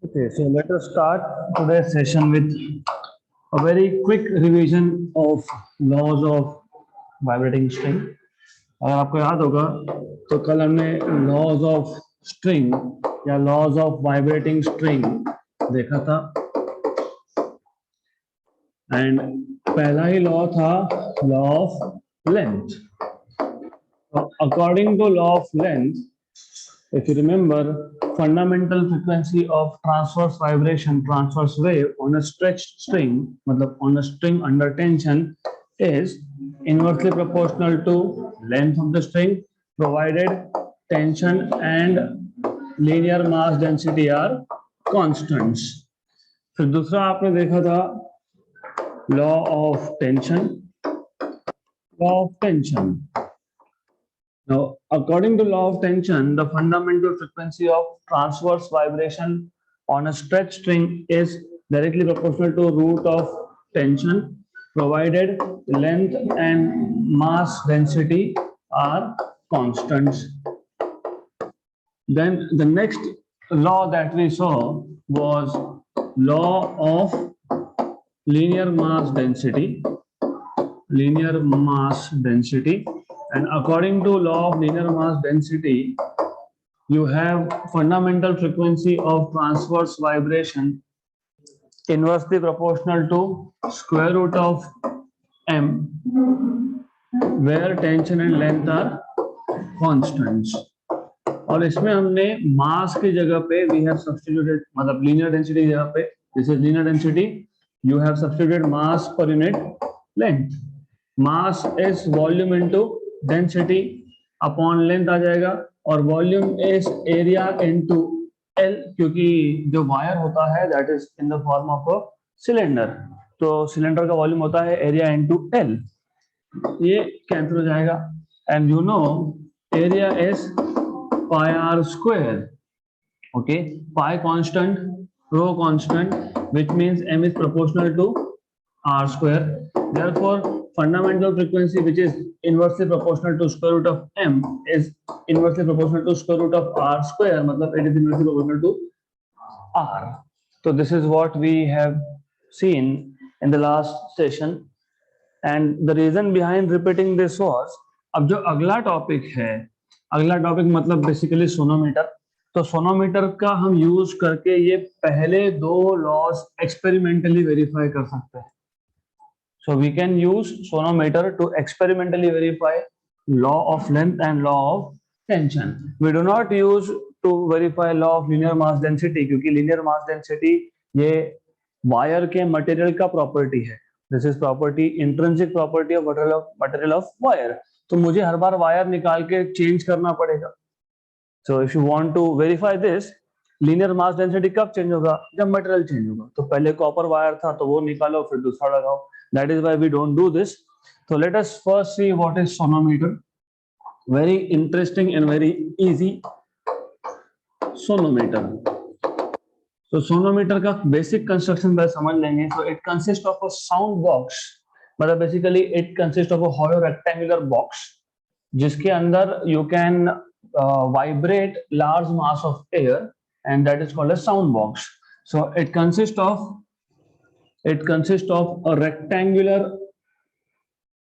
Okay, so let us start today's session with a very quick revision of laws of vibrating string. अगर आपको याद होगा तो कल हमने laws of string या laws of vibrating string देखा था एंड पहला ही लॉ था law of length. According to law of length, if you remember, fundamental frequency of transverse vibration, transverse wave on a stretched string, मतलब on a string under tension, is inversely proportional to length of the string, provided tension and linear mass density are constants. फिर दूसरा आपने देखा था law of tension. Law of tension. Now, according to law of tension, the fundamental frequency of transverse vibration on a stretched string is directly proportional to root of tension, provided length and mass density are constants. Then the next law that we saw was law of linear mass density. Linear mass density. And according to law of linear mass density, you have fundamental frequency of transverse vibration inversely proportional to square root of m, where tension and length are constants. और इसमें हमने मास की जगह पे we have substituted, मतलब linear density की जगह पे, this is linear density, you have substituted mass per unit length. Mass is volume into density upon length आ जाएगा और volume is area into L, क्योंकि जो वायर होता है that is in the form of a cylinder, तो cylinder का वॉल्यूम होता है एरिया इनटू एल. ये कैंसिल हो जाएगा and you know area is pi r square. Okay, pi constant, rho constant, which means m is proportional to r square. Therefore, fundamental frequency which is inversely proportional to square root of m is inversely proportional to square root of r square, मतलब it is inversely proportional to r. So this is what we have seen in the last session and the reason behind repeating this was, अब जो अगला topic है, अगला topic मतलब basically sonometer. तो sonometer का हम यूज करके ये पहले दो लॉज एक्सपेरिमेंटली वेरीफाई कर सकते हैं. So we can use sonometer to experimentally verify law of length and law of tension. We do not use to verify law of linear mass density क्योंकि linear mass density ये wire के material का property है. This is property, intrinsic property of material of wire. तो मुझे हर बार wire निकाल के change करना पड़ेगा. So if you want to verify this, linear mass density कब चेंज होगा? जब मटेरियल चेंज होगा. तो पहले कॉपर वायर था तो वो निकालो फिर दूसरा लगाओ. That is why we don't do this. So let us first see what is sonometer. Very interesting and very easy. Sonometer. So sonometer का basic construction पहले समझ लेंगे. So it consists of a sound box. मतलब basically it consists of a hollow rectangular box जिसके अंदर you can vibrate large mass of air and that is called a sound box. So it consists of a rectangular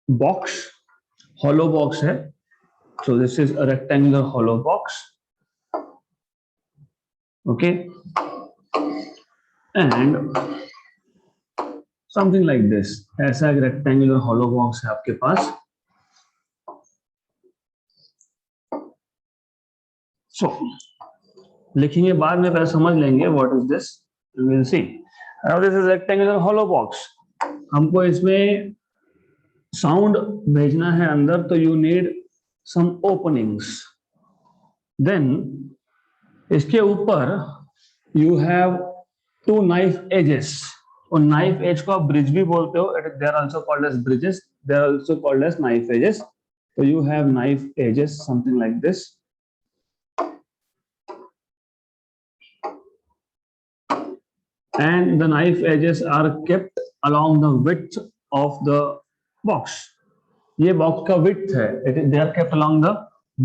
box, hollow box है. So this is a rectangular hollow box. Okay, and something like this. ऐसा एक rectangular hollow box है आपके पास. So लिखेंगे बाद में, पहले समझ लेंगे what is this. We will see. Now this is rectangular hollow box. हमको इसमें साउंड भेजना है अंदर तो you need some openings. Then इसके ऊपर you have two knife edges और नाइफ एज को आप ब्रिज भी बोलते हो. They are also called as bridges, they are also called as knife edges. तो you have knife edges something like this. And the knife edges are kept along the width of the box. ये box का width है, they are kept along the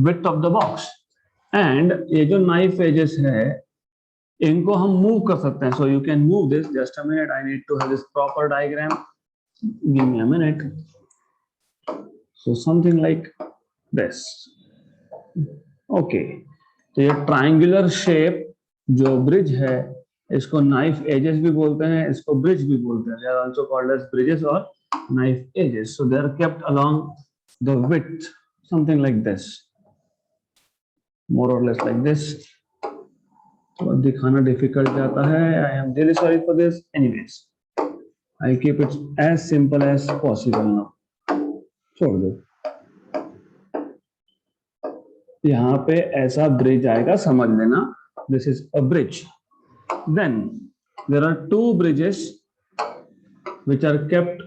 width of the box. And ये जो knife edges है इनको हम move कर सकते हैं. So you can move this. Just a minute, I need to have this proper diagram. Give me a minute. So something like this. Okay, तो ये ट्रायंगुलर शेप जो ब्रिज है, इसको नाइफ एजेस भी बोलते हैं, इसको ब्रिज भी बोलते हैं. They are also called as bridges और knife edges. So they are kept along the width, something like this, more और लेस लाइक दिस. तो दिखाना डिफिकल्ट जाता है. I am really sorry for this. Anyways, I keep it as simple as possible now. छोड़ दो. यहाँ पे ऐसा ब्रिज आएगा, समझ लेना. This is a bridge. Then there are two bridges which are kept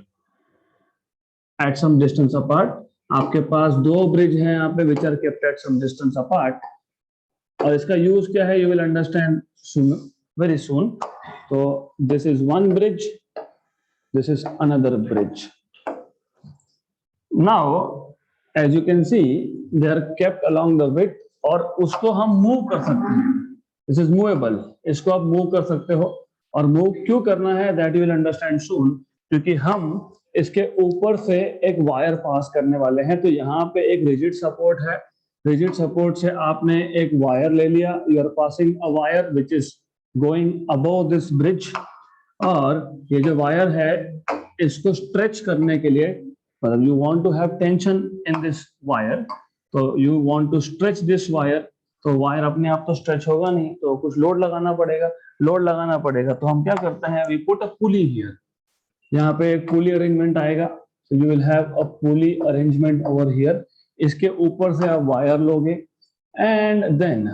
at some distance apart. आपके पास दो ब्रिज हैं यहाँ पे which are kept at some distance apart. और इसका यूज क्या है, you will understand soon, very soon. तो this is one bridge, this is another bridge. Now, as you can see, they are kept along the width. और उसको हम move कर सकते हैं. This is movable. इसको आप मूव कर सकते हो. और मूव क्यों करना है, दैट यू विल अंडरस्टैंड सून. क्योंकि हम इसके ऊपर से एक वायर पास करने वाले हैं. तो यहाँ पे एक रिजिड सपोर्ट है. रिजिड सपोर्ट से आपने एक वायर ले लिया. You are passing a wire which is going above this bridge. और ये जो वायर है, इसको स्ट्रेच करने के लिए, मतलब you want to have tension in this wire, तो you want to stretch this wire. तो वायर अपने आप तो स्ट्रेच होगा नहीं, तो कुछ लोड लगाना पड़ेगा. लोड लगाना पड़ेगा तो हम क्या करते हैं, we put a pulley here. यहाँ पे एक पुली अरेंजमेंट आएगा. So you will have a pulley arrangement over here. इसके ऊपर से आप वायर लोगे एंड देन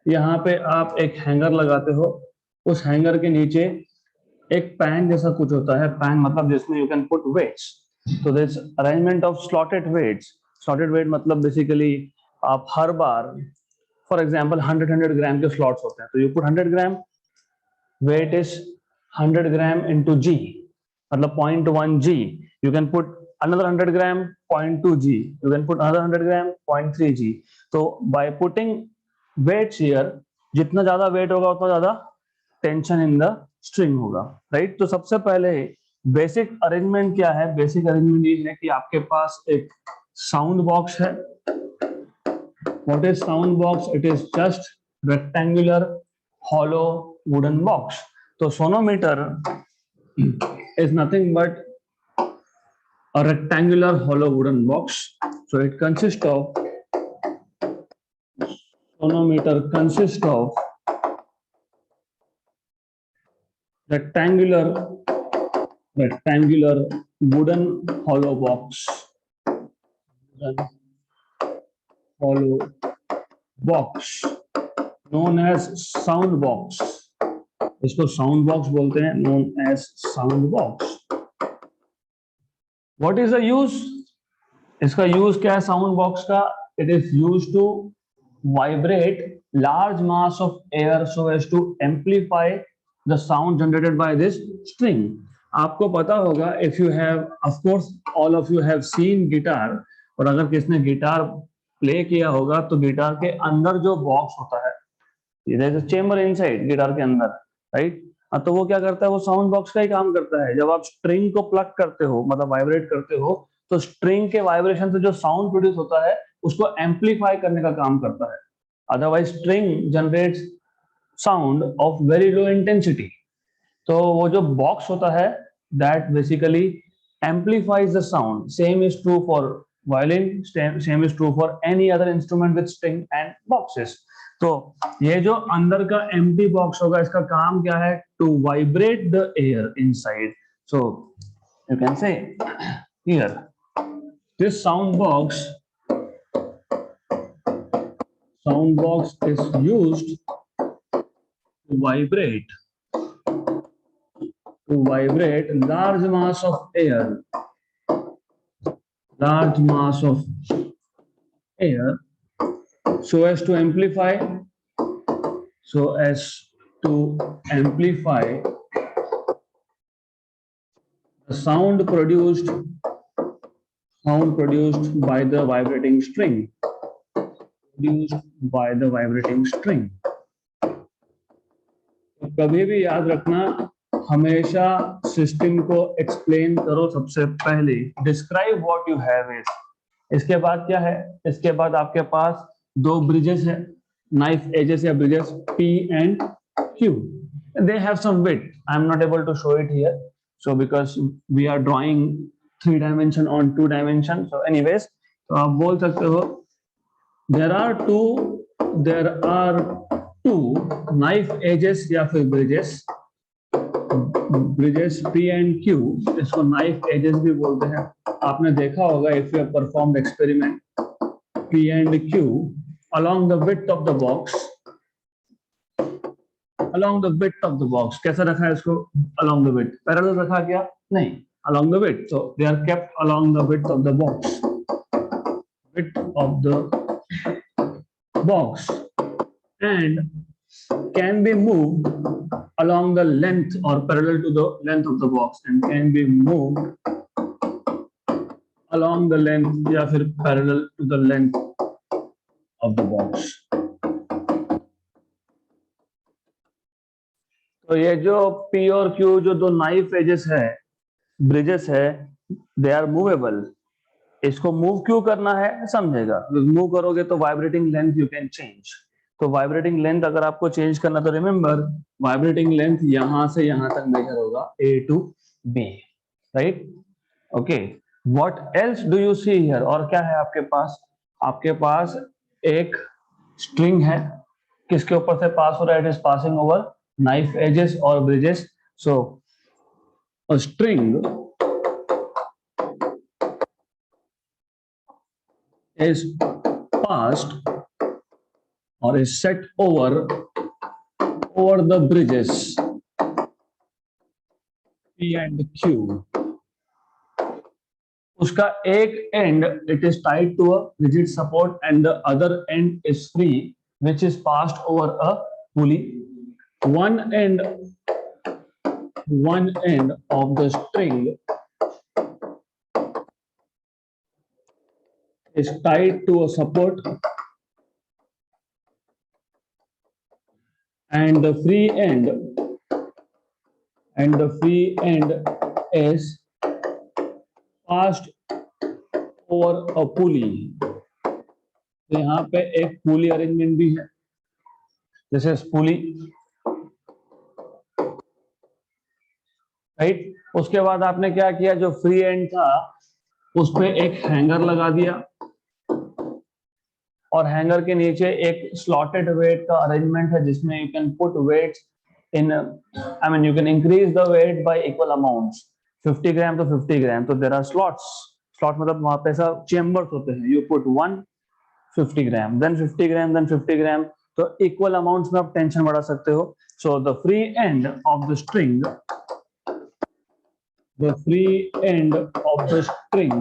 यहाँ पे आप एक हैंगर लगाते हो. उस हैंगर के नीचे एक पैन जैसा कुछ होता है. पैन मतलब जिसमें यू कैन पुट वेट्स. तो this arrangement of slotted weights. Slotted weight मतलब बेसिकली आप हर बार, फॉर एग्जांपल 100 ग्राम के स्लॉट्स होते हैं, तो you put 100 gram. Weight is 100 gram into g, मतलब 0.1 g. You can put another 100 gram 0.2 g. You can put another 100 gram 0.3 g. तो by putting weights here, जितना ज्यादा वेट होगा उतना ज्यादा टेंशन इन द स्ट्रिंग होगा. राइट. तो सबसे पहले बेसिक अरेंजमेंट क्या है. बेसिक अरेंजमेंट ये है कि आपके पास एक साउंड बॉक्स है. What is sound box? It is just rectangular hollow wooden box. So sonometer is nothing but a rectangular hollow wooden box. So it consists of, sonometer consists of rectangular wooden hollow box. Wooden hollow box known as sound box. इसको sound box बोलते हैं, known as sound box. What is the use? इसका use क्या है sound box का? It is used to vibrate large mass of air so as to amplify the sound generated by this string. आपको पता होगा, if you have, of course all of you have seen guitar, और अगर किसने guitar play किया होगा तो guitar के अंदर जो बॉक्स होता है, there is a chamber inside guitar के अंदर, राइट. तो वो क्या करता है, वो साउंड बॉक्स का ही काम करता है. जब आप स्ट्रिंग को प्लग करते हो, मतलब वाइब्रेट करते हो, तो स्ट्रिंग के वाइब्रेशन से जो साउंड प्रोड्यूस होता है उसको एम्पलीफाई करने का काम करता है. Otherwise string generates sound of very low intensity. तो वो जो बॉक्स होता है that basically amplifies the sound. Same is true for violin, same is true for any other instrument with string and boxes. तो ये जो अंदर का एम्प्टी बॉक्स होगा, इसका काम क्या है, to vibrate the air inside. So you can say here this sound box is used to vibrate large mass of air so as to amplify the sound produced by the vibrating string. तो कभी भी याद रखना, हमेशा system को explain करो सबसे पहले, describe what you have is. इसके बाद क्या है, इसके बाद आपके पास दो ब्रिजेस है, नाइफ एजेस या bridges P and Q. They have some width. I'm not able to show it here. So because we are drawing 3 dimension on 2 dimension. So anyways, तो आप बोल सकते हो there are two knife edges या फिर bridges P and Q, इसको knife edges भी बोलते हैं। आपने देखा होगा if you have performed experiment P and Q along the width of the box, along the width of the box, कैसा रखा है इसको, along the width, पैरेलल रखा क्या, नहीं, along the width, so they are kept along the width of the box, width of the box, and can be moved along the length or parallel to the length of the box, and can be moved along the length या फिर parallel to the length of the box. तो ये जो P और Q जो दो knife edges है, bridges है, दे आर मूवेबल। इसको मूव क्यों करना है समझेगा, मूव करोगे तो vibrating length you can change. तो वाइब्रेटिंग लेंथ अगर आपको चेंज करना तो रिमेंबर वाइब्रेटिंग लेंथ यहां से यहां तक मेजर होगा A to B, right? Okay, what else do you see here? और क्या है आपके पास? आपके पास एक स्ट्रिंग है, किसके ऊपर से पास हो रहा है? It is passing over knife edges और bridges. So a string is passed or is set over the bridges P and Q. उसका एक end it is tied to a rigid support and the other end is free, which is passed over a pulley. One end of the string is tied to a support and the free end is passed over a pulley. तो यहाँ पे एक pulley arrangement भी है, जैसे पुली, right? उसके बाद आपने क्या किया, जो फ्री एंड था उस पे एक हैंगर लगा दिया और हैंगर के नीचे एक स्लॉटेड वेट का अरेंजमेंट है जिसमें you can put weights in, I mean you can increase the weight by equal amounts, 50 gram तो 50 ग्राम। तो देयर आर स्लॉट्स, स्लॉट मतलब वहां पे ऐसा चेम्बर्स होते हैं, you put 150 gram, then 50 gram, then 50 gram, तो इक्वल अमाउंट्स में आप टेंशन बढ़ा सकते हो। So the free end of the string, the free end of the string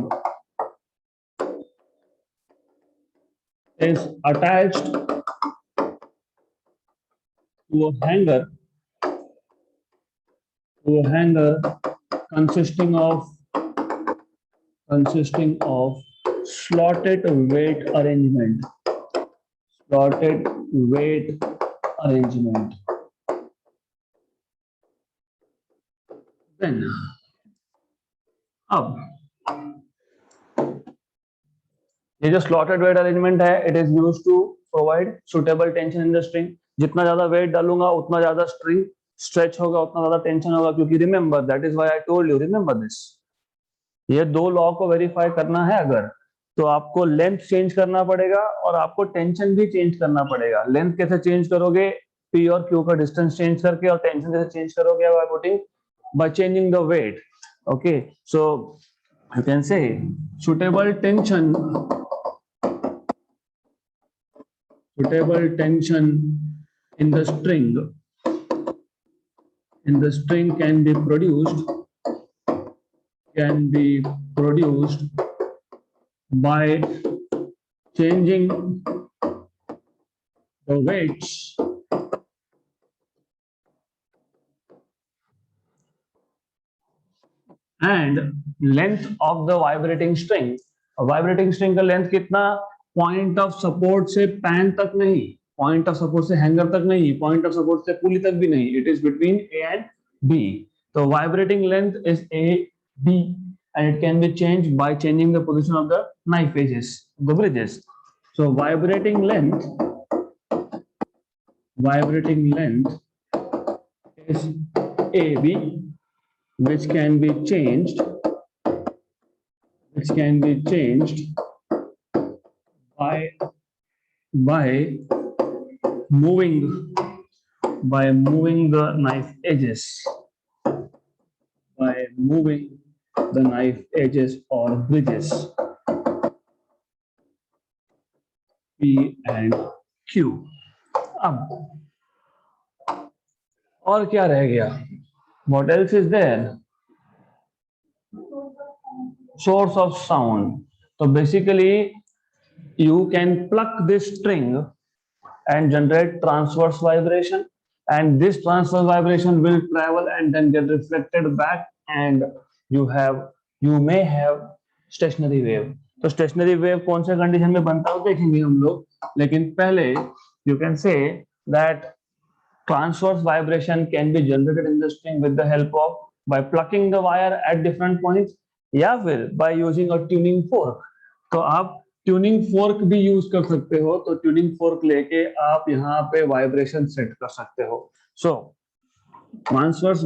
is attached to a hanger consisting of slotted weight arrangement, then अब ये जो slotted weight arrangement है, it is used to provide suitable tension in the string. जितना ज्यादा wait डालूंगा उतना ज्यादा string stretch होगा, उतना ज्यादा टेंशन होगा, क्योंकि remember that is why I told you, remember this, ये दो लॉ को वेरीफाई करना है अगर, तो आपको लेंथ चेंज करना पड़ेगा और आपको टेंशन भी चेंज करना पड़ेगा। लेंथ कैसे चेंज करोगे? P और Q का डिस्टेंस चेंज करके, और टेंशन कैसे चेंज करोगे? By changing the weight. Okay, so you can say suitable tension in the string can be produced by changing the weights and length of the vibrating string। vibrating string का length कितना? Point of support से pan तक नहीं, point of support से hanger तक नहीं, point of support से पुली तक भी नहीं, it is between A and B. तो vibrating length is A B and it can be changed by changing the position of the knife edges, the bridges. So vibrating length is AB, which can be changed by moving the knife edges, by moving the knife edges or bridges P and Q. अब और क्या रह गया? What else is there? Source of sound. So basically you can pluck this string and generate transverse vibration, and this transverse vibration will travel and then get reflected back, and you may have stationary wave. तो stationary wave कौन से condition में बनता है देखेंगे हम लोग, लेकिन पहले you can say that transverse vibration can be generated in the string with the help of by plucking the wire at different points, या फिर by using a tuning fork. तो आप ट्यूनिंग फोर्क भी यूज कर सकते हो, तो tuning fork लेके आप यहाँ पे वाइब्रेशन सेट कर सकते हो. सो ट्रांसवर्स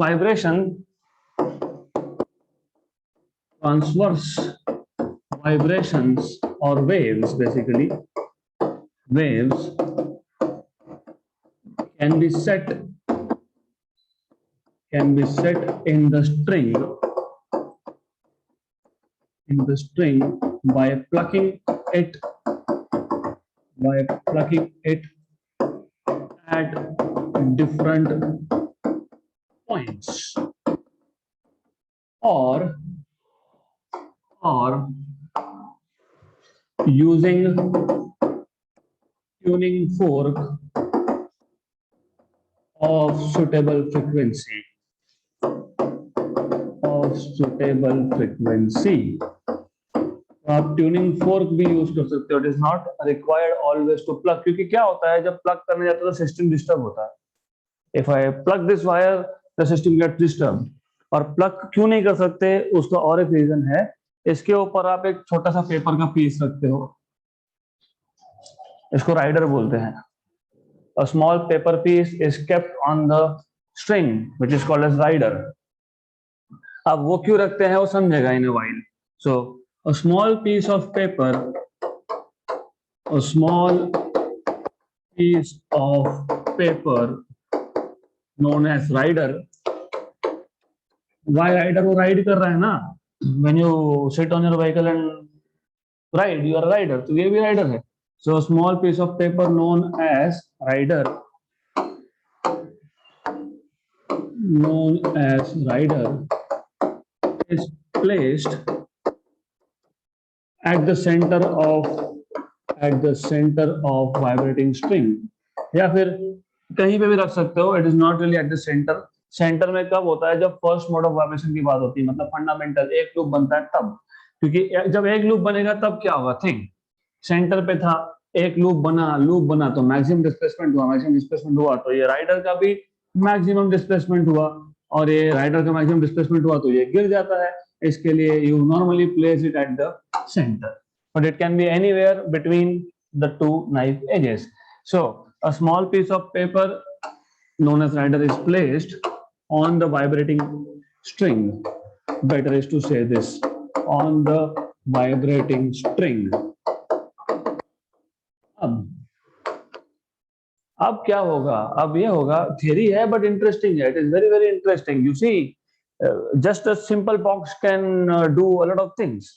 वाइब्रेशंस और waves, basically waves can be set in the string by plucking it at different points, or using tuning fork of suitable frequency. आप ट्यूनिंग फोर्क भी यूज कर सकते हो. It is not required always to plug, क्योंकि क्या होता है जब प्लग करने जाते हो तो सिस्टम डिस्टर्ब होता है. If I plug this wire the system get disturb. और प्लग क्यों नहीं कर सकते उसका और एक रीजन है. इसके ऊपर आप एक छोटा सा पेपर का पीस रखते हो, इसको राइडर बोलते हैं. A small paper piece is kept on the string which is called as rider. अब वो क्यों रखते हैं वो समझेगा in a while. So a small piece of paper known as rider. Why rider? वो राइड कर रहा है ना. When you sit on your vehicle and ride, you are a rider. तो ये भी राइडर है. So a small piece of paper known as rider is placed at the center of vibrating string. या फिर कहीं पे भी रख सकते हो. It is not really at the center. Centre में कब होता है जब फर्स्ट मोड ऑफ वाइब्रेशन की बात होती है, मतलब फंडामेंटल एक लूप बनता है तब. क्योंकि जब एक लूप बनेगा तब क्या होगा, थिंक सेंटर पे था, एक लूप बना तो मैक्सिमम डिस्प्लेसमेंट हुआ तो ये राइडर का भी मैक्सिमम डिस्प्लेसमेंट हुआ, और ये राइडर का मैक्सिमम डिस्प्लेसमेंट हुआ तो ये गिर जाता है. इसके लिए you normally place it at the centre, but it can be anywhere between the two knife edges. So a small piece of paper known as rider is placed on the vibrating string. Better is to say this, on the vibrating string. अब क्या होगा, अब ये होगा, theory है but interesting है. It is very very interesting. You see just a simple box can do a lot of things.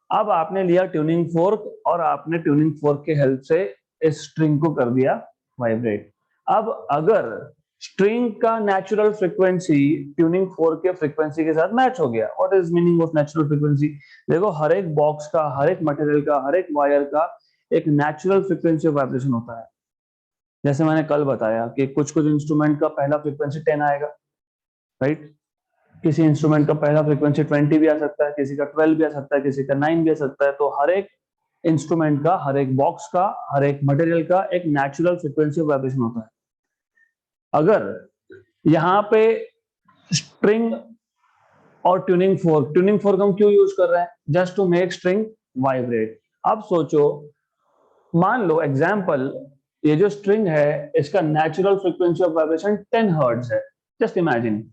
अब आपने लिया ट्यूनिंग फोर्क और आपने ट्यूनिंग फोर्क के हेल्प से इस स्ट्रिंग को कर दिया वाइब्रेट. अब अगर स्ट्रिंग का नेचुरल फ्रीक्वेंसी ट्यूनिंग फोर्क के फ्रीक्वेंसी के साथ मैच हो गया, what is meaning of natural frequency? देखो हर एक बॉक्स का, हर एक मटेरियल का, हर एक वायर का एक नेचुरल फ्रीक्वेंसी ऑफ वाइब्रेशन होता है. जैसे मैंने कल बताया कि कुछ इंस्ट्रूमेंट का पहला फ्रीक्वेंसी 10 आएगा, राइट. किसी इंस्ट्रूमेंट का पहला फ्रीक्वेंसी 20 भी आ सकता है, किसी का 12 भी आ सकता है, किसी का 9 भी आ सकता है. तो हर एक इंस्ट्रूमेंट का, हर एक बॉक्स का, हर एक मटेरियल का एक नेचुरल फ्रीक्वेंसी ऑफ वाइब्रेशन होता है। अगर यहाँ पे स्ट्रिंग और ट्यूनिंग फोर्क हम क्यों यूज कर रहे हैं? Just to make string vibrate. अब सोचो, मान लो एग्जाम्पल, ये जो स्ट्रिंग है इसका natural frequency of vibration 10 hertz है, जस्ट इमेजिन,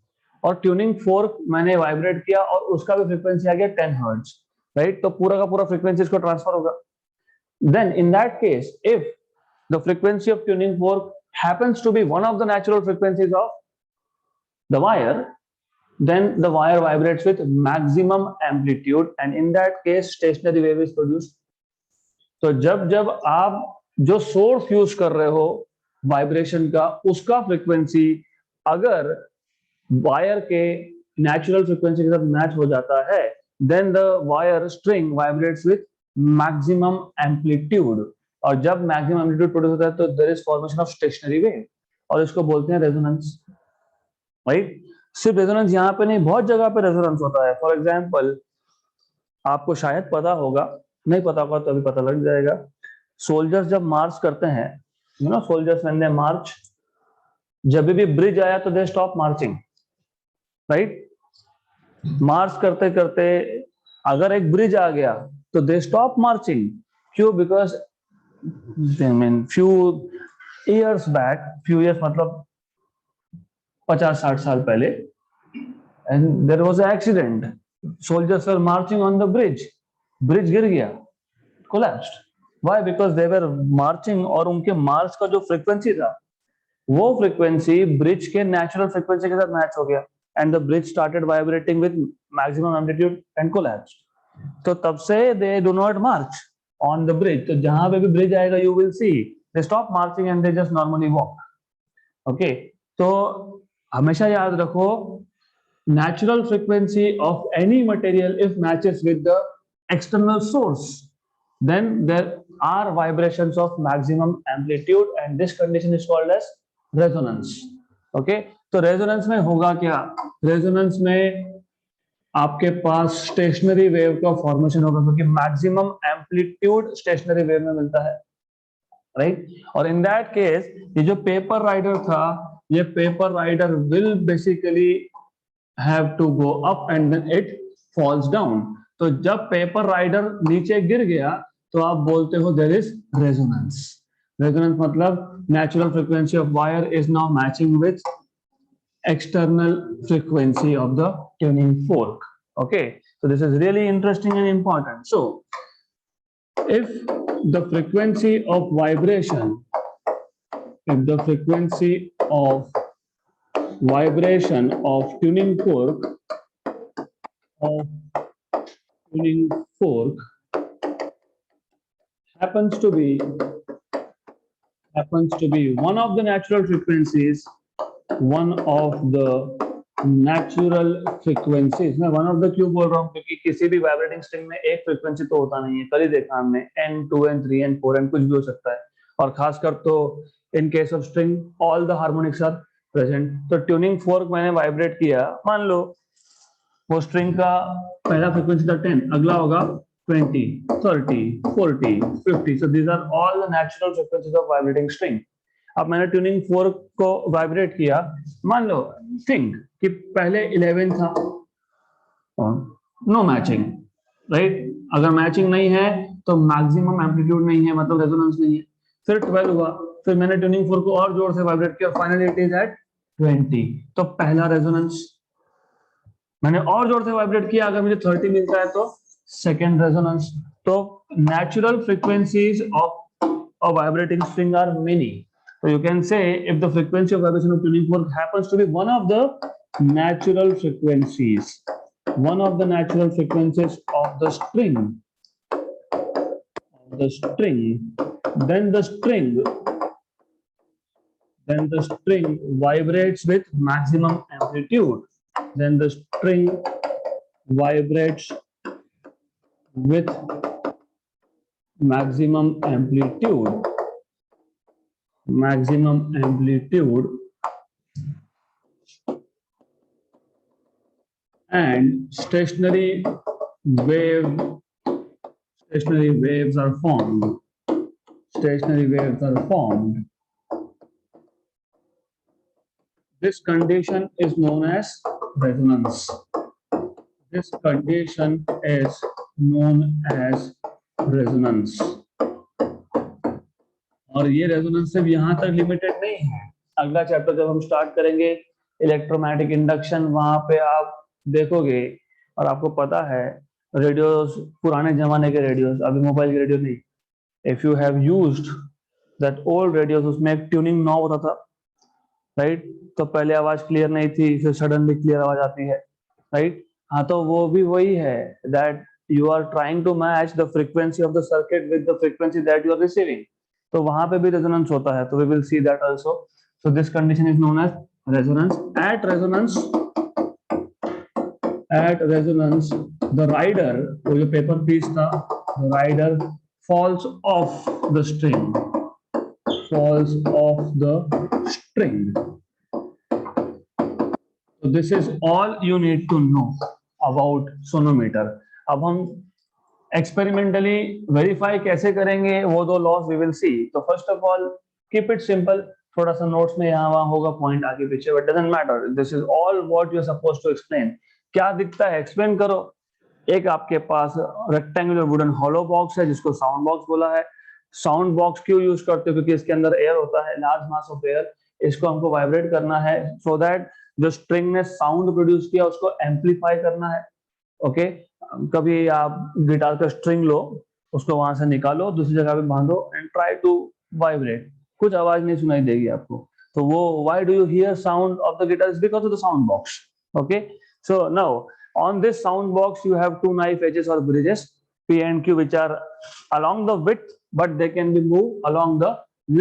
और ट्यूनिंग फोर्क मैंने वाइब्रेट किया और उसका भी फ्रीक्वेंसी आ गया 10 हर्ट्ज, राइट? तो पूरा का पूरा फ्रीक्वेंसी इसको ट्रांसफर होगा। Then in that case, if the frequency of tuning fork happens to be one of the natural frequencies of the wire, then the wire vibrates with maximum amplitude and in that case stationary wave is produced. तो जब जब आप जो source use कर रहे हो vibration का, उसका फ्रीक्वेंसी अगर वायर के नेचुरल फ्रीक्वेंसी के साथ मैच हो जाता है, then the wire string vibrates with maximum amplitude, और जब मैक्सिमम एम्पलीट्यूड प्रोड्यूस होता है तो there is formation of stationary wave, और इसको बोलते हैं रेजोनेंस, राइट? सिर्फ रेजोनेंस यहाँ पे नहीं, बहुत जगह पे रेजोनेंस होता है। फॉर एग्जांपल, आपको शायद पता होगा, नहीं पता होगा तो अभी पता लग जाएगा। सोल्जर्स जब मार्च करते हैं, you know, soldiers when they march, जब भी ब्रिज आया तो they stop marching, right? March करते करते अगर एक ब्रिज आ गया तो दे स्टॉप मार्चिंग। क्यों? Because I mean few years back, few years मतलब 50-60 साल पहले, and there was an accident, soldiers were marching on the bridge, bridge गिर गया, collapsed. Why? Because they were marching, और उनके मार्च का जो फ्रीक्वेंसी था वो फ्रीक्वेंसी ब्रिज के नेचुरल फ्रीक्वेंसी के साथ मैच हो गया, and the bridge started vibrating with maximum amplitude and collapsed. तो तब से they do not march on the bridge. तो जहां पे भी ब्रिज आएगा you will see they stop marching and they just normally walk. Okay, तो हमेशा याद रखो, natural frequency of any material if matches with the external source, then there are vibrations of maximum amplitude and this condition is called as resonance. Okay, तो resonance में होगा क्या? Resonance में आपके पास स्टेशनरी वेव का फॉर्मेशन होगा, क्योंकि maximum amplitude stationary wave में मिलता है, राइट? और इन दैट केस ये जो पेपर राइडर था, ये paper rider will basically have to go up and then it falls down. तो जब पेपर राइडर नीचे गिर गया तो आप बोलते हो there is resonance. Resonance मतलब natural frequency of wire is now matching with external frequency of the tuning fork. Okay, so this is really interesting and important. So if the frequency of vibration, if the frequency of vibration of tuning fork happens to be one of the natural frequencies, one of the natural frequencies। मैं one of the क्यों बोल रहा हूँ? क्योंकि किसी भी vibrating string में एक फ्रीक्वेंसी तो होता नहीं है, कल ही देखा हमने, n2 n3 n4 n कुछ भी हो सकता है, और खासकर तो in case of string all the harmonics are present. तो ट्यूनिंग फोर्क मैंने वाइब्रेट किया, मान लो वो स्ट्रिंग का पहला फ्रीक्वेंसी था 10, अगला होगा 20, 30, 40, 50। So these are all the natural frequencies of vibrating string. अब मैंने ट्यूनिंग फोर्क को वाइब्रेट किया, मान लो थिंक कि पहले 11 था, नो मैचिंग, राइट? अगर मैचिंग नहीं है तो मैक्सिमम एम्पलीट्यूड नहीं है, मतलब रेजोनेंस नहीं है। फिर 12 हुआ, फिर मैंने ट्यूनिंग फोर्क को और जोर से वाइब्रेट किया, फाइनली इट इज एट 20, तो पहला रेजोनेंस। मैंने और जोर से वाइब्रेट किया, अगर मुझे 30 मिलता है तो सेकेंड रेजोनेंस। तो natural frequencies of a vibrating string are many. So you can say if the frequency of vibration of tuning fork happens to be one of the natural frequencies of the string, then the string vibrates with maximum amplitude. Then the string vibrates with maximum amplitude. And stationary wave stationary waves are formed. Stationary waves are formed. This condition is known as resonance. This condition is known as resonance. और ये resonance सिर्फ यहाँ तक limited नहीं है. अगला chapter जब हम स्टार्ट करेंगे इलेक्ट्रोमैग्नेटिक इंडक्शन, वहां पे आप देखोगे और आपको पता है रेडियोस, पुराने जमाने के रेडियोस, अभी मोबाइल के रेडियो नहीं. If you have used that old radios, उसमें एक ट्यूनिंग नॉब होता था, राइट? तो पहले आवाज क्लियर नहीं थी, फिर सडनली क्लियर आवाज आती है, राइट? हाँ, तो वो भी वही है, that you are trying to match the frequency of the circuit with the frequency that you are receiving. तो वहां पे भी रेजोनेंस होता है, तो we will see that also. So this condition is known as resonance. At resonance the rider, वो जो paper piece था, the rider falls off the string. Falls off the string. So this is all you need to know about sonometer. अब हम experimentally verify कैसे करेंगे, वो दो loss we will see. तो first of all keep it simple. थोड़ा सा notes में यहाँ वहां होगा पॉइंट आगे पीछे, but doesn't matter. This is all what you are supposed to explain. क्या दिखता है एक्सप्लेन करो. एक आपके पास रेक्टेंगुलर वुडन हॉलो बॉक्स है जिसको साउंड बॉक्स बोला है. साउंड बॉक्स क्यों यूज करते हो? क्योंकि इसके अंदर एयर होता है, लार्ज मास ऑफ एयर. इसको हमको वाइब्रेट करना है सो दैट जो स्ट्रिंग ने साउंड प्रोड्यूस किया उसको एम्पलीफाई करना है. ओके, कभी आप गिटार का स्ट्रिंग लो, उसको वहां से निकालो, दूसरी जगह पे बांधो एंड ट्राई टू वाइब्रेट. कुछ आवाज नहीं सुनाई देगी आपको. तो वो why do you here sound of the guitar? Is because of the sound box. Okay, so now on this sound box you have two knife edges or bridges, P and Q, which are along the width but they can be moved along the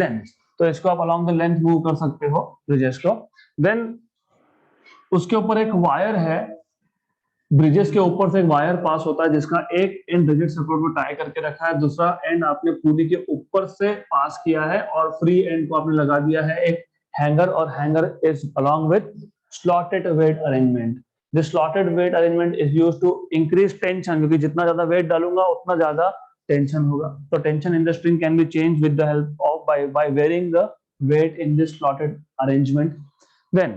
length. तो इसको आप along the length move कर सकते हो bridges को. Then उसके ऊपर एक वायर है, ब्रिजेस के ऊपर से एक वायर पास होता है जिसका एक एंड रिजिड सपोर्ट में टाई करके रखा है, दूसरा एंड आपने पुली के ऊपर से पास किया है और फ्री एंड को आपने लगा दिया है एक हैंगर, और hanger is along with slotted weight arrangement. The slotted weight arrangement is used to increase tension, क्योंकि जितना ज्यादा वेट डालूंगा उतना ज्यादा टेंशन होगा. तो tension in the string can be change with the help of by varying the weight in this slotted arrangement. Then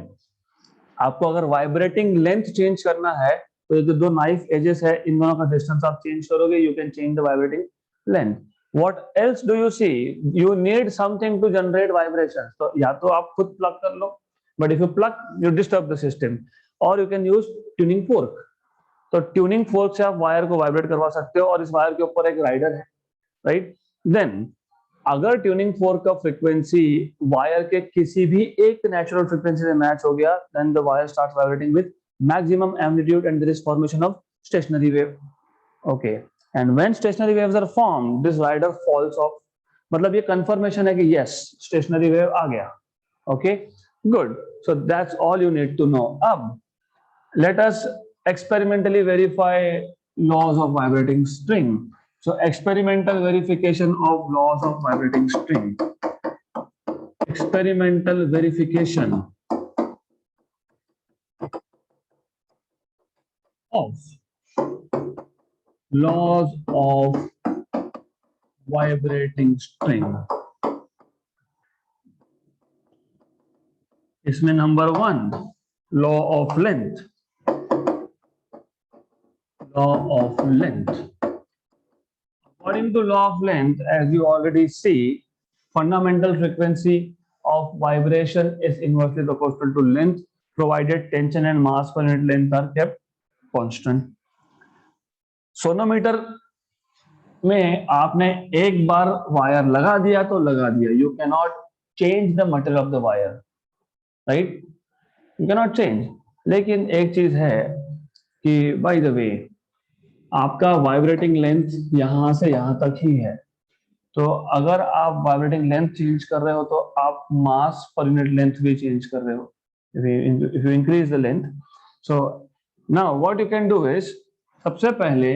आपको अगर वाइब्रेटिंग लेंथ चेंज करना है तो जो दो नाइफ एजेस है इन दोनों का डिस्टेंस आप चेंज करोगे, you can change the vibrating length. What else do you see? You need something to generate vibrations. तो या तो आप खुद प्लग कर लो, but if you plug you disturb the system. और you can use tuning fork. तो tuning fork से आप वायर को वाइब्रेट करवा सकते हो और इस वायर के ऊपर एक राइडर है, राइट? देन अगर ट्यूनिंग फोर्क का फ्रीक्वेंसी वायर के किसी भी एक नेचुरल फ्रीक्वेंसी से मैच हो गया, then the wire starts vibrating with maximum amplitude and there is formation of stationary wave. Okay, and when stationary waves are formed this rider falls off. मतलब ये confirmation है कि यस स्टेशनरी वेव आ गया. Okay, good. So that's all you need to know. अब let us experimentally verify laws of vibrating string. So experimental verification of laws of vibrating string. Experimental verification of laws of vibrating string. इसमें number 1 law of length. Law of length. According to law of length, as you already see, fundamental frequency of vibration is inversely proportional to length, provided tension and mass per unit length are kept constant. Sonometer में आपने एक बार wire लगा दिया तो लगा दिया. You cannot change the material of the wire, right? You cannot change. लेकिन एक चीज है कि by the way आपका वाइब्रेटिंग लेंथ यहां से यहां तक ही है. तो अगर आप वाइब्रेटिंग लेंथ चेंज कर रहे हो तो आप मास पर यूनिट लेंथ भी चेंज कर रहे हो if you increase the length. So now what you can do is, सबसे पहले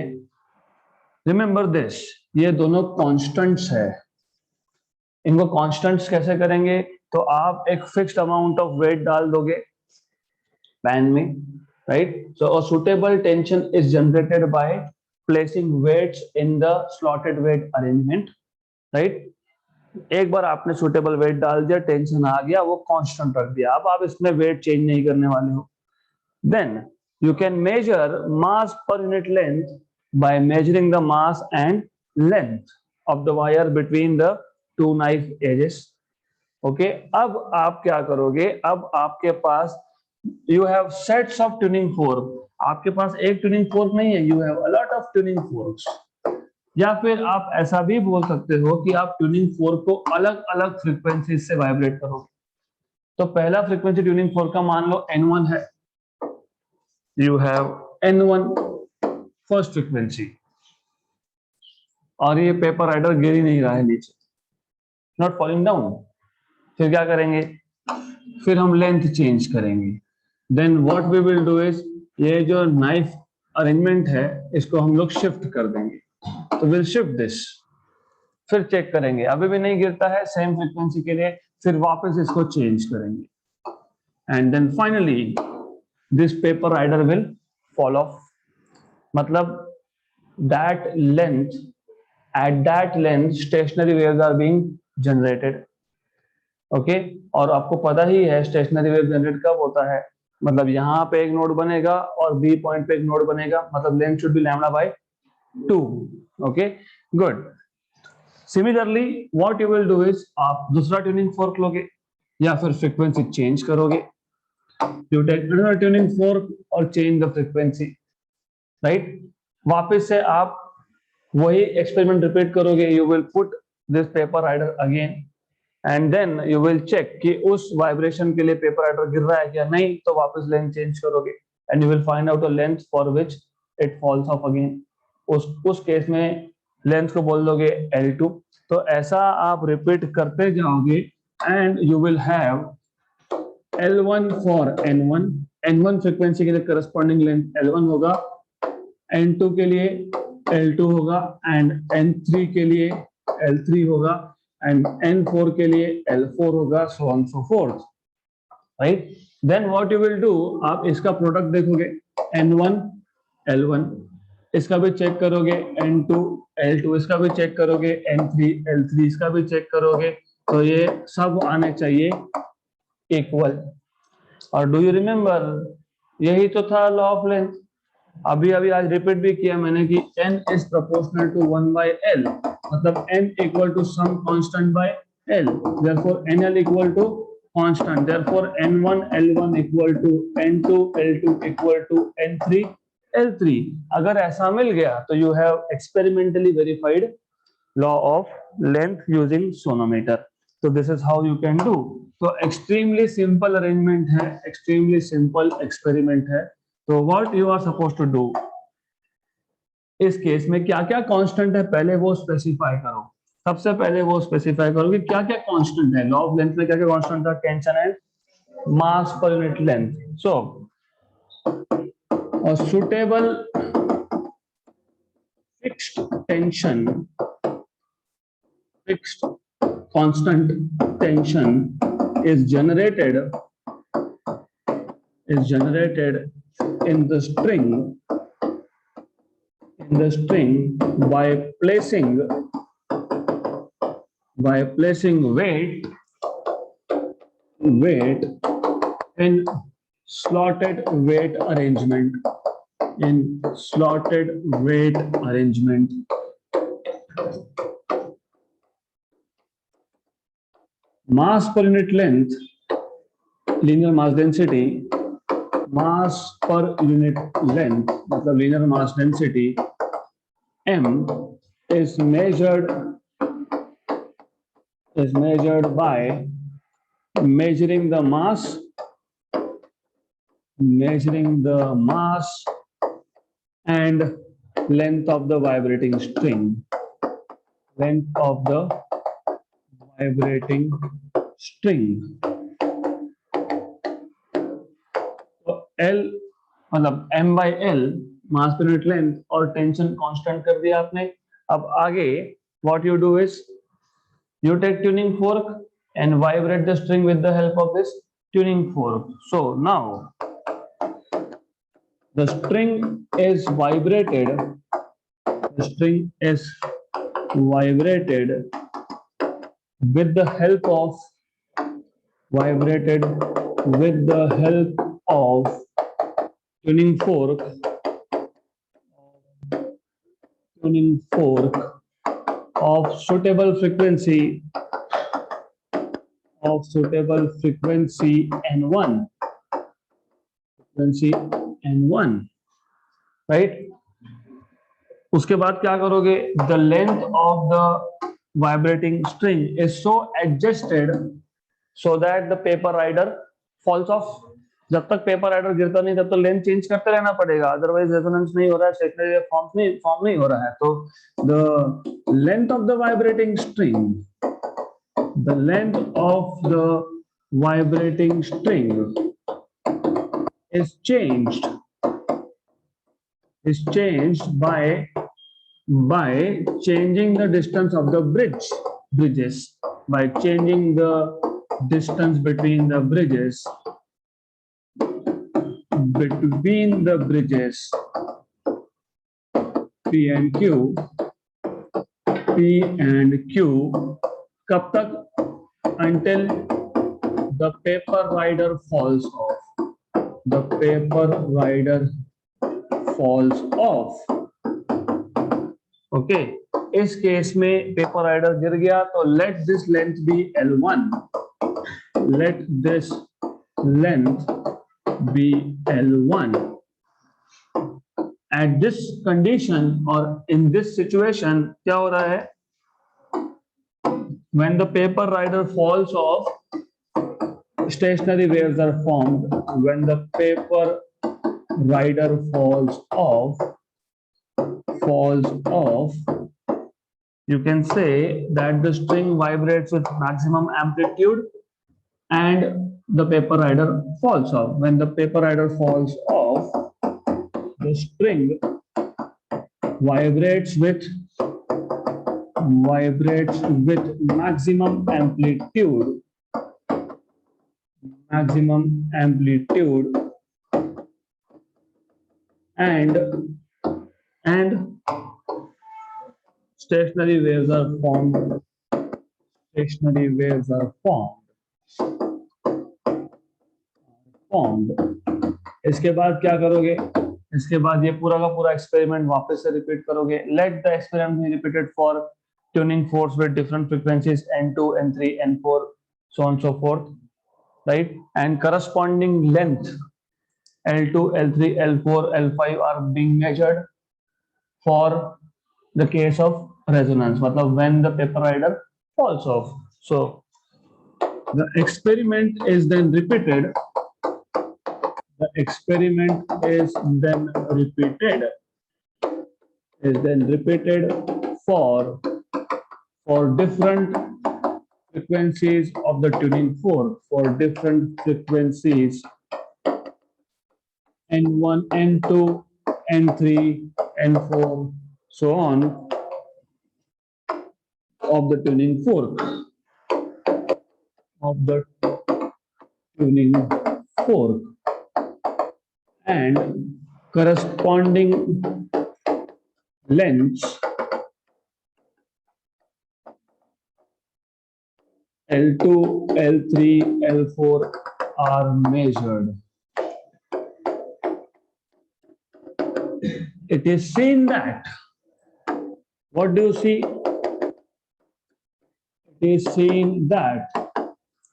remember this, ये दोनों कांस्टेंट्स है. इनको कांस्टेंट्स कैसे करेंगे? तो आप एक फिक्स्ड अमाउंट ऑफ वेट डाल दोगे पैन में, right? So a suitable tension is generated by placing weights in the slotted weight arrangement, right? एक बार आपने सुटेबल वेट डाल दिया, टेंशन आ गया, वो कांस्टेंट रख दिया, अब आप इसमें वेट चेंज नहीं करने वाले हो. Then you can measure mass per unit length by measuring the mass and length of the wire between the two knife edges. Okay, अब आप क्या करोगे, अब आपके पास you have sets of tuning fork. आपके पास एक ट्यूनिंग फोर्क नहीं है, you have a lot of tuning forks. या फिर आप ऐसा भी बोल सकते हो कि आप ट्यूनिंग फोर्क को अलग अलग फ्रीक्वेंसी से वाइब्रेट करोगे. तो पहला फ्रीक्वेंसी ट्यूनिंग फोर्क का मान लो N1 है, you have N1 first frequency, और ये पेपर राइडर गिर ही नहीं रहा है नीचे, नॉट फॉलिंग डाउन. फिर क्या करेंगे, फिर हम लेंथ चेंज करेंगे. Then what we will do is, ये जो नाइफ अरेंजमेंट है इसको हम लोग शिफ्ट कर देंगे. तो विल शिफ्ट दिस, फिर चेक करेंगे, अभी भी नहीं गिरता है सेम फ्रीक्वेंसी के लिए, फिर वापस इसको चेंज करेंगे. And then finally this paper rider will fall off. मतलब that length, at that length stationary waves are being generated. Okay, और आपको पता ही है स्टेशनरी वेव जनरेट कब होता है, मतलब यहाँ पे एक नोड बनेगा और बी पॉइंट पे एक नोड बनेगा, मतलब length should be lambda by 2. Okay, good. Similarly what you will do is, आप दूसरा ट्यूनिंग फोर्क लोगे या फिर फ्रीक्वेंसी चेंज करोगे. You take another tuning fork और चेंज द फ्रीक्वेंसी, राइट. वापस से आप वही एक्सपेरिमेंट रिपीट करोगे. You will put this paper rider again and then you will check कि उस वाइब्रेशन के लिए पेपर राइडर गिर रहा है क्या नहीं, तो वापस लेंथ चेंज करोगे and you will find out a length for which it falls of again. उस केस में लेंथ को बोल दोगे L2. तो ऐसा आप रिपीट करते जाओगे and you will have L1 for N1. N1 frequency के लिए करस्पॉन्डिंग लेंथ L1 होगा, N2 के लिए L2 होगा एंड N3 के लिए L3 होगा एंड N4 के लिए L4 होगा, so on so forth, right? Then what you will do, आप इसका प्रोडक्ट देखोगे N1 L1, इसका भी चेक करोगे N2 L2, इसका भी चेक करोगे N3 L3, इसका भी चेक करोगे, तो ये सब आने चाहिए इक्वल. और डू यू रिमेम्बर, यही तो था लॉ ऑफ लेंथ. अभी आज रिपीट भी किया मैंने कि n is proportional to 1 by L, मतलब n equal to some constant by L, therefore NL equal to constant, therefore N1 L1 equal to N2 L2 equal to N3 L3. अगर ऐसा मिल गया तो you have experimentally verified law of length using sonometer. So this is how you can do. तो extremely simple arrangement है, extremely simple experiment है. तो what you are supposed to do, इस case में क्या क्या कांस्टेंट है पहले वो स्पेसिफाई करो. सबसे पहले वो स्पेसिफाई करो कि क्या क्या कांस्टेंट है. लॉ ऑफ लेंथ में क्या क्या कांस्टेंट था, tension and mass per unit length. So a suitable fixed tension, fixed constant tension is generated in the string by placing weight in slotted weight arrangement. Mass per unit length, linear mass density, mass per unit length, मतलब linear mass density M is measured by measuring the mass and length of the vibrating string. तो L मतलब M by L mass per unit length और tension constant कर दिया आपने. अब आगे what you do is you take tuning fork and vibrate the string with the help of this tuning fork. So now the string is vibrated the string is vibrated with the help of tuning fork of suitable frequency n1, right? उसके बाद क्या करोगे? The length of the vibrating string is so adjusted so that the paper rider falls off. जब तक paper rider गिरता नहीं तब तक लेंथ चेंज करते रहना पड़ेगा, अदरवाइज रेजोनेंस नहीं हो रहा है, स्टेशनरी वेव फॉर्म नहीं हो रहा है. तो the length of the vibrating string is changed by changing the distance of the bridges, by changing the distance between the bridges P and Q. कब तक? Until the paper rider falls off. Okay, इस case में paper rider गिर गया तो let this length be L1. At this condition or in this situation क्या हो रहा है? When the paper rider falls off, stationary waves are formed. When the paper rider falls off, you can say that the string vibrates with maximum amplitude and the paper rider falls off. When the paper rider falls off, the string vibrates with maximum amplitude and stationary waves are formed. इसके बाद क्या करोगे? इसके बाद ये पूरा का पूरा एक्सपेरिमेंट वापस से रिपीट करोगे. Let the experiment be repeated for tuning forks with different frequencies n2, n3, n4, so on and so forth, right? And corresponding length L2, L3, L4, L5 are being measured for the case of resonance, मतलब when the paper rider falls off. So the experiment is then repeated. For different frequencies of the tuning fork, for different frequencies N1, N2, N3, N4, so on of the tuning fork. And corresponding lengths L2, L3, L4 are measured. It is seen that, what do you see? It is seen that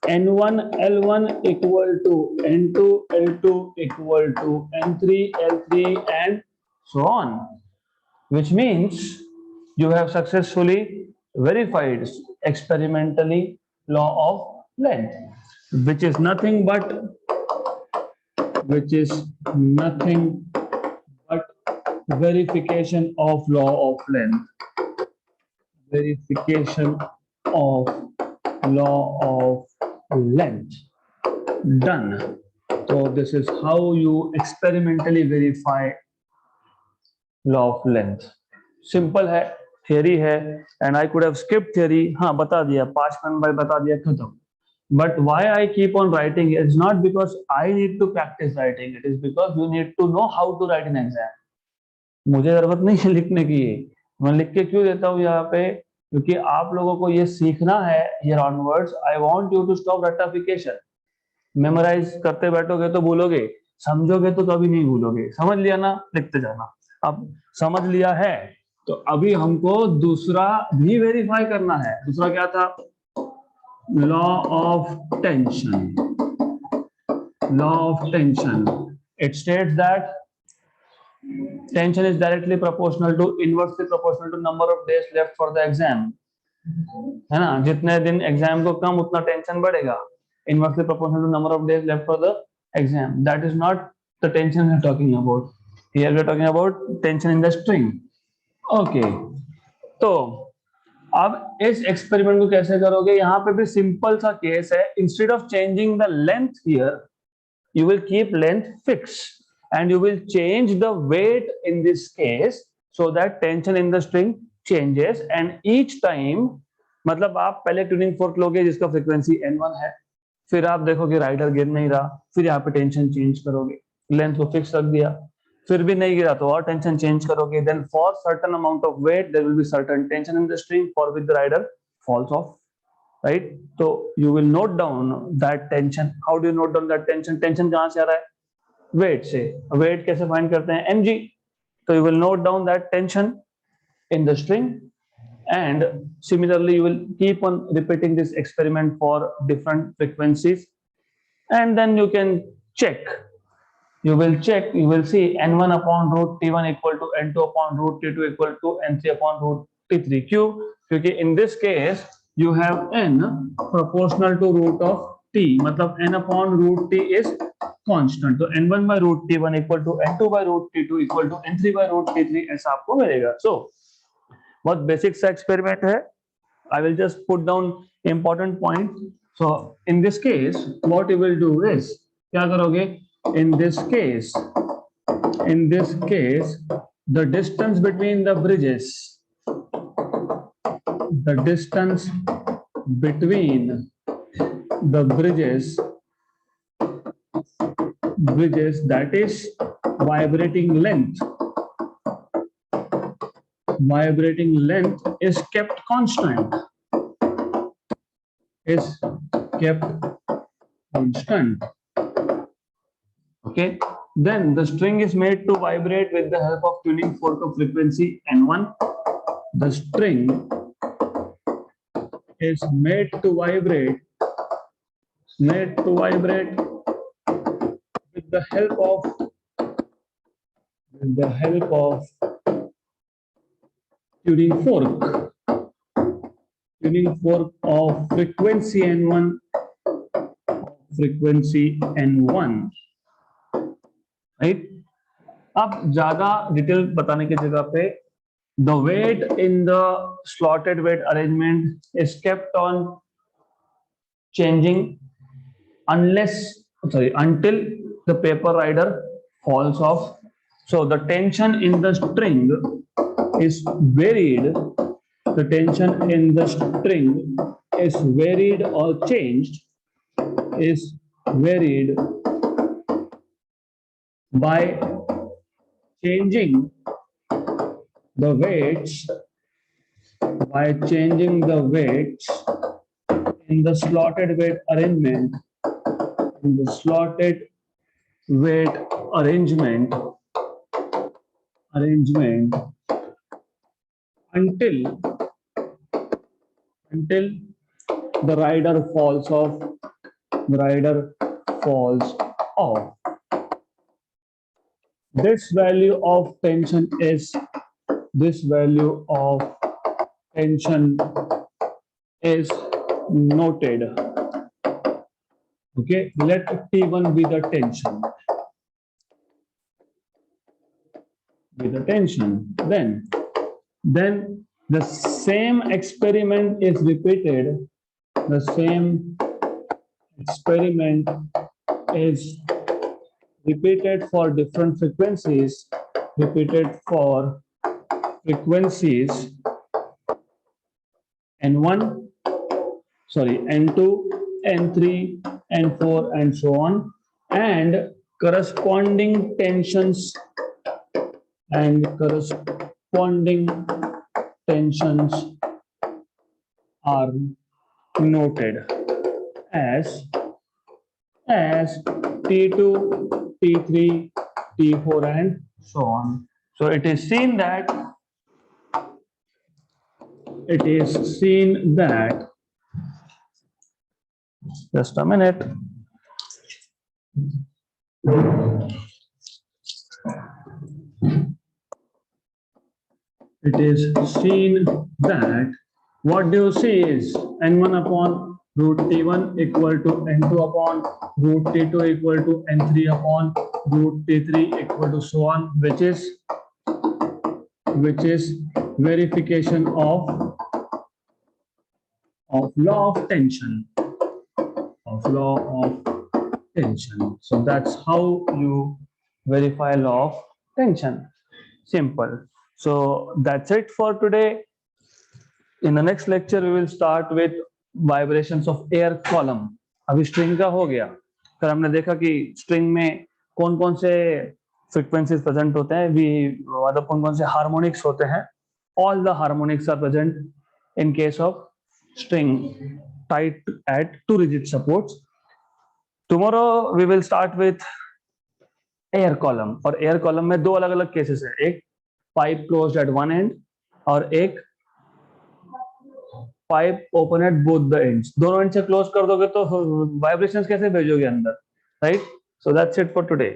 N1, L1 equal to N2, L2 equal to N3, L3 and so on, which means you have successfully verified experimentally law of length, which is nothing but verification of law of length. Done. So this is how you experimentally verify law of length. Simple है, theory है, and I could have skipped theory. हाँ बता दिया, 5 minute में बता दिया, खत्म. But why I keep on writing is not because I need to practice writing. It is because you need to know how to write an exam. मुझे जरूरत नहीं है लिखने की, मैं लिख के क्यों देता हूँ यहाँ पे, क्योंकि आप लोगों को ये सीखना है here onwards. I want you to stop रट्टाफिकेशन। मेमोराइज करते बैठोगे तो भूलोगे, समझोगे तो कभी नहीं भूलोगे। समझ लिया ना, लिखते जाना। अब समझ लिया है तो अभी हमको दूसरा भी वेरीफाई करना है। दूसरा क्या था? Law of tension. Law of tension, it states that tension is directly proportional to inversely proportional to number of days left for the exam, है ना? जितने दिन एग्जाम को कम उतना टेंशन बढ़ेगा। Inversely proportional to number of days left for the exam. That is not the tension we are talking about. Here we are talking about tension in the string. Okay, तो अब इस experiment को कैसे करोगे? यहाँ पे भी सिंपल सा केस है। Instead of changing the length here, you will keep length fixed and you will change the weight in this case so that tension in the string changes, and each time, मतलब आप पहले tuning fork लोगे जिसका frequency n1 है, फिर आप देखोगे rider गिर नहीं रहा, फिर यहाँ पे टेंशन चेंज करोगे, लेंथ को फिक्स रख दिया, फिर भी नहीं गिरा तो और टेंशन चेंज करोगे, then for certain amount of weight there will be certain tension in the string for which the rider falls off, right? तो you will note down that tension. How do you note down that tension? Tension कहां से आ रहा है? Wait से। Wait कैसे find करते हैं? mg। तो you will note down that tension in the string, and similarly you will keep on repeating this experiment for different frequencies, and then you can check. You will check, you will see n1 upon root t1 equal to n2 upon root t2 equal to n3 upon root t3। क्यों? क्योंकि in this case you have n proportional to root of t, मतलब n upon root t is constant, तो n1 by root t1 equal to n2 by root t2 equal to n3 by root t3 ऐसा आपको मिलेगा। So बहुत basic सा experiment है। I will just put down important point. So in this case what you will do is, क्या करोगे? In this case the distance between the bridges, the distance between the bridges that is vibrating length is kept constant, okay? Then the string is made to vibrate with the help of tuning fork of frequency n1. The string is made to vibrate with the help of tuning fork of frequency n1, right? अब ज्यादा detail बताने की जगह पे, the weight in the slotted weight arrangement is kept on changing until the paper rider falls off. So the tension in the string is varied. The tension in the string is varied or changed, is varied by changing the weights in the slotted weight arrangement, until the rider falls off. This value of tension is noted. Okay, let T1 be the tension. Then the same experiment is repeated. The same experiment is repeated for different frequencies. N1, N2, N3, N4, and so on, and corresponding tensions tensions are noted as T2, T3, T4 and so on. So it is seen that just a minute. It is seen that what do you see is n1 upon root t1 equal to n2 upon root t2 equal to n3 upon root t3 equal to so on, which is verification of law of tension. So that's how you verify law of tension. Simple. So that's it for today. In the next lecture we will start with vibrations of air column. अभी string का हो गया, फिर हमने देखा कि string में कौन कौन से frequencies present होते हैं, मतलब कौन कौन से harmonics होते हैं. All the harmonics are present in case of string tied at two rigid supports. Tomorrow we will start with air column. और air column में दो अलग अलग cases है, एक pipe closed at one end और एक pipe open at both the ends. दोनों एंड से क्लोज कर दोगे तो वाइब्रेशंस कैसे भेजोगे अंदर, right? So that's it for today.